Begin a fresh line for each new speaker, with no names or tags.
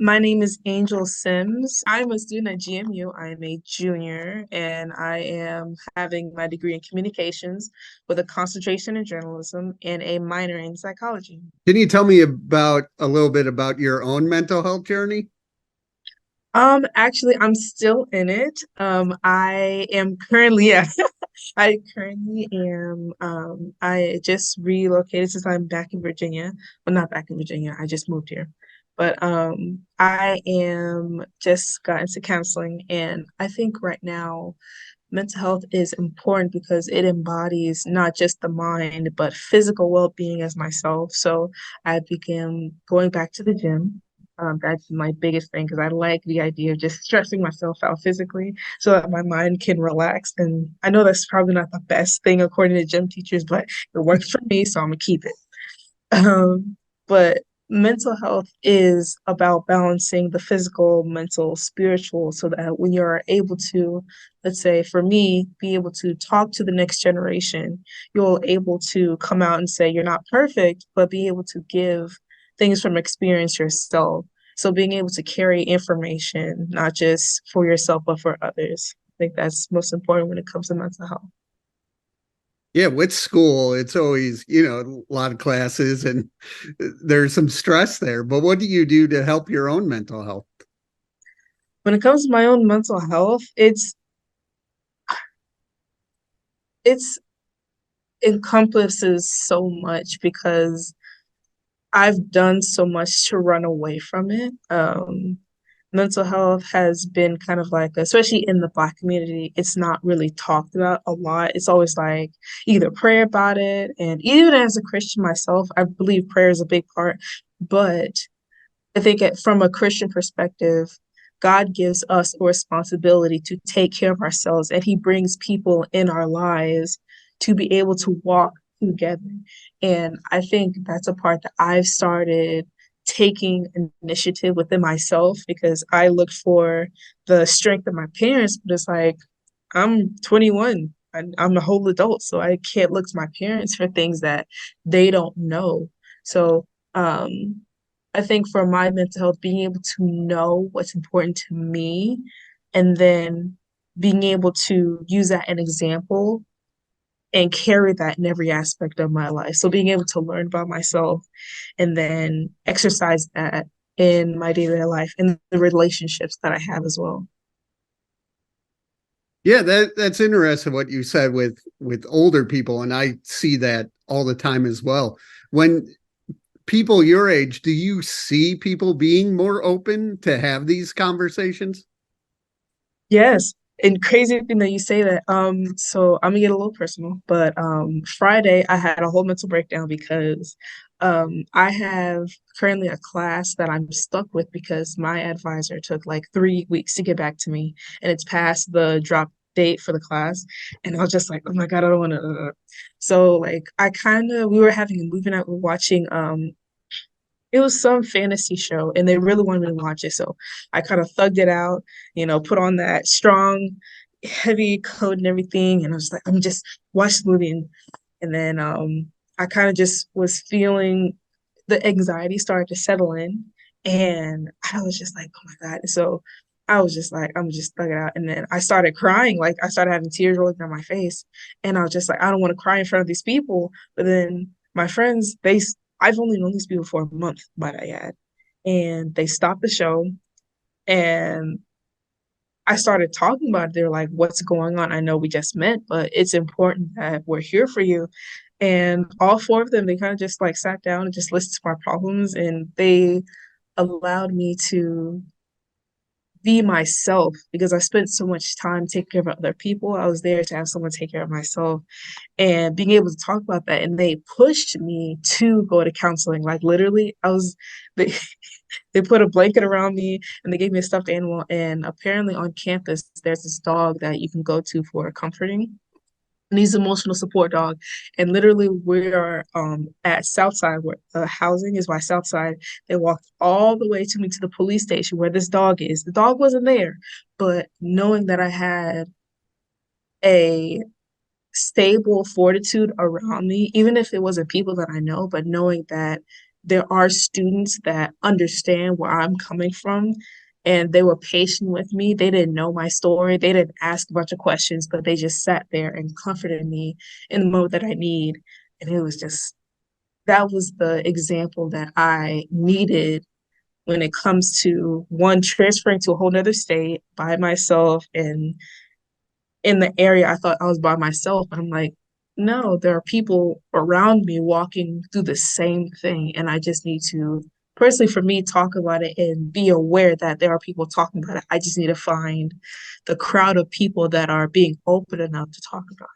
My name is Angel Sims. I'm a student at GMU. I am a junior and I am having my degree in communications with a concentration in journalism and a minor in psychology.
Can you tell me about a little bit about your own mental health journey?
Actually, I'm still in it. I am currently, yeah, I currently am, I just relocated since I'm back in Virginia. Well, not back in Virginia, I just moved here. But I am just got into counseling, and I think right now mental health is important because it embodies not just the mind, but physical well-being as myself. So I began going back to the gym. That's my biggest thing because I like the idea of just stressing myself out physically so that my mind can relax. And I know that's probably not the best thing according to gym teachers, but it works for me, so I'm gonna keep it. But mental health is about balancing the physical, mental, spiritual, so that when you're able to, let's say for me, be able to talk to the next generation, you're able to come out and say you're not perfect, but be able to give things from experience yourself. So being able to carry information, not just for yourself, but for others. I think that's most important when it comes to mental health.
Yeah, with school, it's always, a lot of classes and there's some stress there. But what do you do to help your own mental health?
When it comes to my own mental health, it's encompasses so much because I've done so much to run away from it. Mental health has been kind of like, especially in the Black community, it's not really talked about a lot. It's always like either pray about it, and even as a Christian myself, I believe prayer is a big part. But I think from a Christian perspective, God gives us a responsibility to take care of ourselves, and He brings people in our lives to be able to walk together. And I think that's a part that I've started taking initiative within myself because I looked for the strength of my parents, but it's like I'm 21. I'm a whole adult, so I can't look to my parents for things that they don't know. So, I think for my mental health, being able to know what's important to me and then being able to use that an example and carry that in every aspect of my life. So being able to learn about myself and then exercise that in my day-to-day life and the relationships that I have as well.
Yeah, that's interesting what you said with older people, and I see that all the time as well. When people your age, do you see people being more open to have these conversations?
Yes. And crazy thing that you say that. So I'm gonna get a little personal, but Friday I had a whole mental breakdown because I have currently a class that I'm stuck with because my advisor took like 3 weeks to get back to me and it's past the drop date for the class. And I was just like, oh my God, I don't wanna. So like I kind of we were having a movie night, we're watching it was some fantasy show and they really wanted me to watch it. So I kind of thugged it out, put on that strong, heavy coat and everything. And I was like, I'm just watch the movie. And then I kind of just was feeling the anxiety started to settle in. And I was just like, oh my God. So I was just like, I'm just thug it out. And then I started crying. Like I started having tears rolling down my face. And I was just like, I don't want to cry in front of these people. But then my friends, I've only known these people for a month, might I add. And they stopped the show and I started talking about it. They're like, what's going on? I know we just met, but it's important that we're here for you. And all four of them, they kind of just like sat down and just listened to my problems and they allowed me to be myself because I spent so much time taking care of other people. I was there to have someone take care of myself and being able to talk about that. And they pushed me to go to counseling. Like literally, they, they put a blanket around me and they gave me a stuffed animal. And apparently on campus, there's this dog that you can go to for comforting. And he's an emotional support dog. And literally, we are at Southside, where housing is by Southside. They walked all the way to me to the police station where this dog is. The dog wasn't there, but knowing that I had a stable fortitude around me, even if it wasn't people that I know, but knowing that there are students that understand where I'm coming from and they were patient with me. They didn't know my story. They didn't ask a bunch of questions, but they just sat there and comforted me in the moment that I need. And it was just, that was the example that I needed when it comes to one, transferring to a whole nother state by myself and in the area I thought I was by myself. And I'm like, no, there are people around me walking through the same thing. And I just need to, personally for me, talk about it and be aware that there are people talking about it. I just need to find the crowd of people that are being open enough to talk about